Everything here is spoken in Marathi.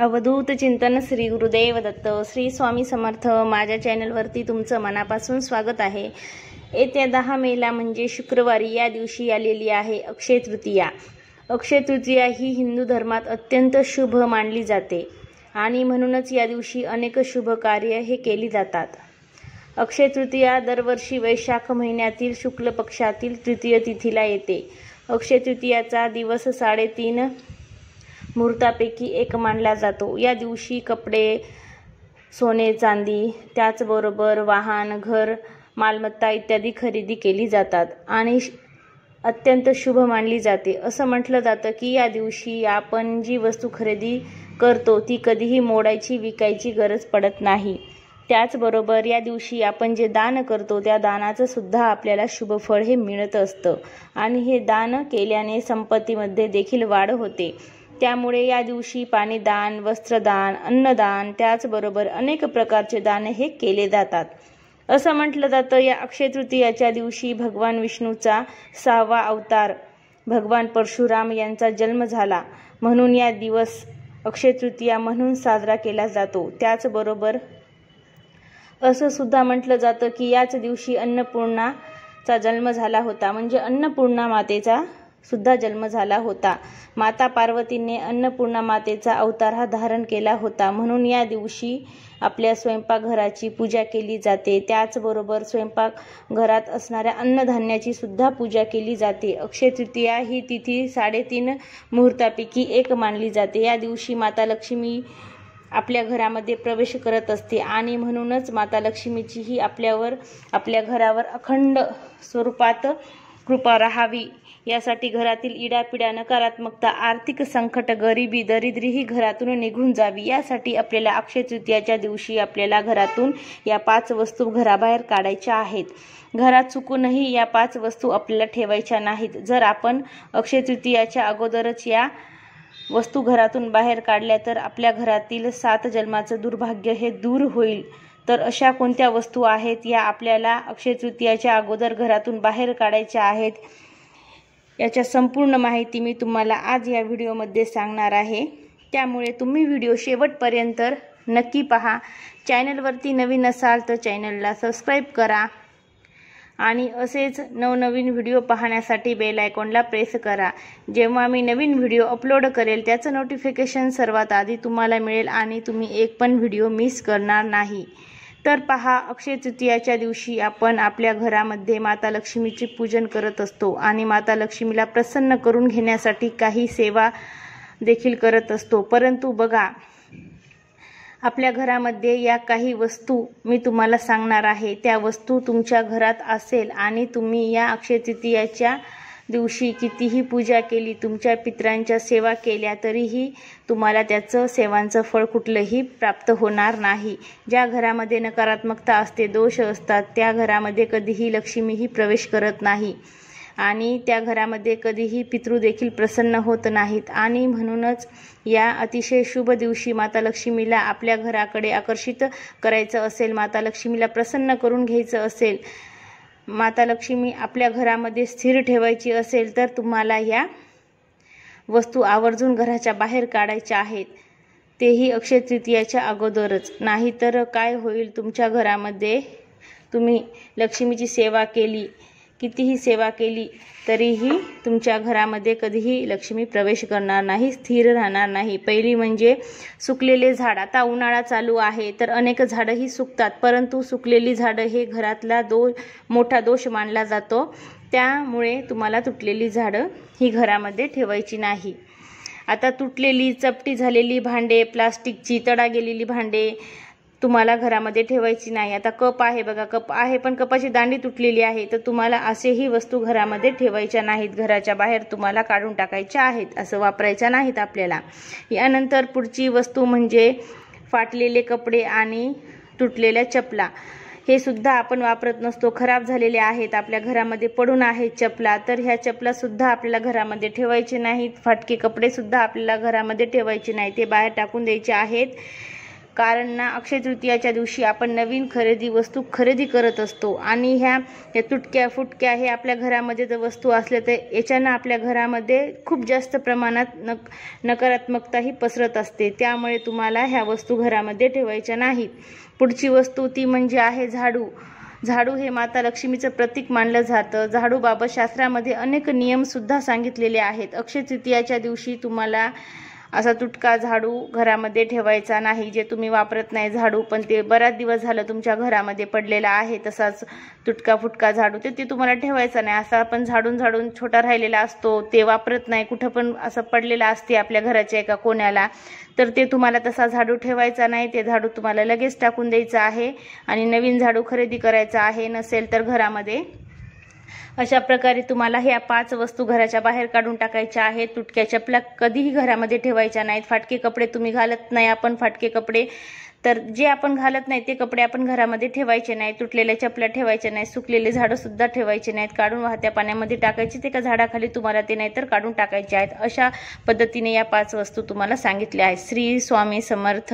अवधूत चिंतन श्री गुरुदेव दत्त श्री स्वामी समर्थ। माझ्या चॅनलवरती तुमचं मनापासून स्वागत आहे। येत्या 10 मेला म्हणजे शुक्रवारी या दिवशी आलेली आहे अक्षय तृतीया। अक्षय तृतीया ही हिंदू धर्मात अत्यंत शुभ मानली जाते आणि म्हणूनच या दिवशी अनेक शुभ कार्य हे केली जातात। अक्षय तृतीया दरवर्षी वैशाख महिन्यातील शुक्ल पक्षातील तृतीय तिथीला येते। अक्षय तृतीयाचा दिवस 3.5 मुहूर्तापैकी एक मानला जातो। या दिवशी कपडे, सोने चांदी, त्याचबरोबर वाहन, घर, मालमत्ता इत्यादी खरेदी केली जातात आणि अत्यंत शुभ मानली जाते। असं म्हटलं जातं की या दिवशी आपण जी वस्तू खरेदी करतो ती कधीही मोडायची, विकायची गरज पडत नाही। त्याचबरोबर या दिवशी आपण जे दान करतो त्या दानाचं सुद्धा आपल्याला शुभ फळ हे मिळत असतं आणि हे दान केल्याने संपत्तीमध्ये देखील वाढ होते। त्यामुळे या दिवशी पाणीदान, वस्त्रदान, अन्नदान, त्याचबरोबर अनेक प्रकारचे दान हे केले जातात। असं म्हटलं जातं या अक्षय तृतीयाच्या दिवशी भगवान विष्णूचा 6वा अवतार भगवान परशुराम यांचा जन्म झाला, म्हणून या दिवस अक्षय तृतीया म्हणून साजरा केला जातो। त्याचबरोबर असं सुद्धा म्हटलं जातं की याच दिवशी अन्नपूर्णाचा जन्म झाला होता, म्हणजे अन्नपूर्णा मातेचा सुद्धा जन्म झाला होता। माता पार्वतीने अन्नपूर्णा मातेचा अवतार हा धारण केला होता, म्हणून या दिवशी आपल्या स्वयंपाकघराची पूजा केली जाते। त्याचबरोबर स्वयंपाकघरात असणाऱ्या अन्नधान्याची सुद्धा पूजा केली जाते। अक्षय तृतीया ही तिथी 3.5 मुहूर्तापैकी एक मानली जाते। या दिवशी माता लक्ष्मी आपल्या घरामध्ये प्रवेश करत असते आणि म्हणूनच माता लक्ष्मीची ही आपल्या घरावर अखंड स्वरूपात कृपा राहावी यासाठी घरातील इडापिडा, नकारात्मकता, आर्थिक संकट, गरिबी, दरिद्री ही घरातून निघून जावी यासाठी आपल्याला अक्षय तृतीयाच्या दिवशी आपल्याला घरातून या 5 वस्तू घराबाहेर काढायच्या आहेत। घरात चुकूनही या 5 वस्तू आपल्याला ठेवायच्या नाहीत। जर आपण अक्षय तृतीयाच्या अगोदरच या वस्तू घरातून बाहेर काढल्या तर आपल्या घरातील 7 जन्माचं दुर्भाग्य हे दूर होईल। तर अशा कोणत्या वस्तू आहेत या आपल्याला अक्षय तृतीयाच्या अगोदर घरातून बाहेर काढायच्या आहेत, याच्या संपूर्ण माहिती मी तुम्हाला आज या व्हिडिओमध्ये सांगणार आहे। त्यामुळे तुम्ही व्हिडिओ शेवटपर्यंत नक्की पहा। चॅनलवरती नवीन असाल तर चॅनलला सबस्क्राईब करा आणि असेच नवनवीन व्हिडिओ पाहण्यासाठी बेल आयकॉनला प्रेस करा। जेव्हा मी नवीन व्हिडिओ अपलोड करेल त्याचं नोटिफिकेशन सर्वात आधी तुम्हाला मिळेल आणि तुम्ही एक पण व्हिडिओ मिस करणार नाही। तर पहा, अक्षय तृतीयाच्या दिवशी आपण आपल्या घरामध्ये माता लक्ष्मीचे पूजन करत असतो आणि माता लक्ष्मीला प्रसन्न करून घेण्यासाठी काही सेवा देखील करत असतो। परंतु बघा, आपल्या घरामध्ये या काही वस्तू मी तुम्हाला सांगणार आहे, त्या वस्तू तुमच्या घरात असेल आणि तुम्ही या अक्षय तृतीयाच्या दिवशी कितीही पूजा केली, तुमच्या पितरांच्या सेवा केल्या तरीही तुम्हाला त्याचं सेवांचं फळ कुठलंही प्राप्त होणार नाही। ज्या घरामध्ये नकारात्मकता असते, दोष असतात, त्या घरामध्ये कधीही लक्ष्मीही प्रवेश करत नाही आणि त्या घरामध्ये कधीही पितृ देखील प्रसन्न होत नाहीत आणि म्हणूनच या अतिशय शुभ दिवशी माता लक्ष्मीला आपल्या घराकडे आकर्षित करायचं असेल, माता लक्ष्मीला प्रसन्न करून घ्यायचं असेल, माता लक्ष्मी आपल्या घरामध्ये स्थिर ठेवायची असेल तर तुम्हाला या वस्तू आवर्जून घराच्या बाहेर काढायच्या आहेत, तेही अक्षय तृतीयाच्या अगोदरच। नाहीतर काय होईल, तुमच्या घरामध्ये तुम्ही लक्ष्मीची सेवा केली, कितीही सेवा केली तरीही तुमच्या घरामध्ये कधीही लक्ष्मी प्रवेश करणार नाही, स्थिर राहणार नाही। पहिली म्हणजे सुकलेले झाड। आता उन्हाळा चालू आहे तर अनेक झाडंही सुकतात, परंतु सुकलेली झाडं हे घरातला मोठा दोष मानला जातो। त्यामुळे तुम्हाला तुटलेली झाडं ही घरामध्ये ठेवायची नाही। आता तुटलेली, चपटी झालेली भांडे, प्लास्टिकची तडा गेलेली भांडे तुम्हाला घरामध्ये ठेवायची नाही। आता कप आहे बघा, कप आहे पण कपाची दांडी तुटलेली आहे, तर तुम्हाला असेही वस्तू घरामध्ये ठेवायच्या नाहीत, घराच्या बाहेर तुम्हाला काढून टाकायच्या आहेत, असं वापरायच्या नाहीत आपल्याला। यानंतर पुढची वस्तू म्हणजे फाटलेले कपडे आणि तुटलेल्या चपला। हे सुद्धा आपण वापरत नसतो, खराब झालेले आहेत, आपल्या घरामध्ये पडून आहेत चपला, तर ह्या चपला सुद्धा आपल्याला घरामध्ये ठेवायचे नाहीत। फाटके कपडे सुद्धा आपल्याला घरामध्ये ठेवायचे नाहीत, ते बाहेर टाकून द्यायचे आहेत। कारण ना अक्षय तृतीयाच्या दिवशी आपण नवीन वस्तू खरेदी करत असतो आणि ह्या तुटक्या फुटक्या हे आपल्या घरामध्ये जर वस्तू असल्या तर याच्यानं आपल्या घरामध्ये खूप जास्त प्रमाणात नकारात्मकताही पसरत असते। त्यामुळे तुम्हाला ह्या वस्तू घरामध्ये ठेवायच्या नाहीत। पुढची वस्तू ती म्हणजे आहे झाडू। झाडू हे माता लक्ष्मीचं प्रतीक मानलं जातं। झाडूबाबत शास्त्रामध्ये अनेक नियम सुद्धा सांगितलेले आहेत। अक्षय तृतीयाच्या दिवशी तुम्हाला असा तुटका झाडू घरामध्ये ठेवायचा नाही, जे तुम्ही वापरत नाही झाडू पण ते बराच दिवस झालं तुमच्या घरामध्ये पडलेला आहे तसाच तुटका फुटका झाडू ते तुम्हाला ठेवायचा नाही। असा आपण झाडून छोटा राहिलेला असतो, ते वापरत नाही, कुठं पण असं पडलेला असते आपल्या घराच्या एका कोण्याला, तर ते तुम्हाला तसा झाडू ठेवायचा नाही। ते झाडू तुम्हाला लगेच टाकून द्यायचं आहे आणि नवीन झाडू खरेदी करायचा आहे, नसेल तर घरामध्ये। अशा प्रकारे तुम्हाला ह्या 5 वस्तू घराच्या बाहेर काढून टाकायच्या आहेत। तुटक्या चपला कधीही घरामध्ये ठेवायच्या नाहीत। फाटके कपडे तुम्ही घालत नाही, आपण फाटके कपडे तर जे आपण घालत नाही ते कपडे आपण घरामध्ये ठेवायचे नाही। तुटलेल्या चपला ठेवायच्या नाही, सुकलेले झाडं सुद्धा ठेवायचे नाहीत, काढून वाहत्या पाण्यामध्ये टाकायचे, ते का झाडाखाली तुम्हाला ते नाही तर काढून टाकायचे आहेत। अशा पद्धतीने या 5 वस्तू तुम्हाला सांगितल्या आहेत। श्री स्वामी समर्थ।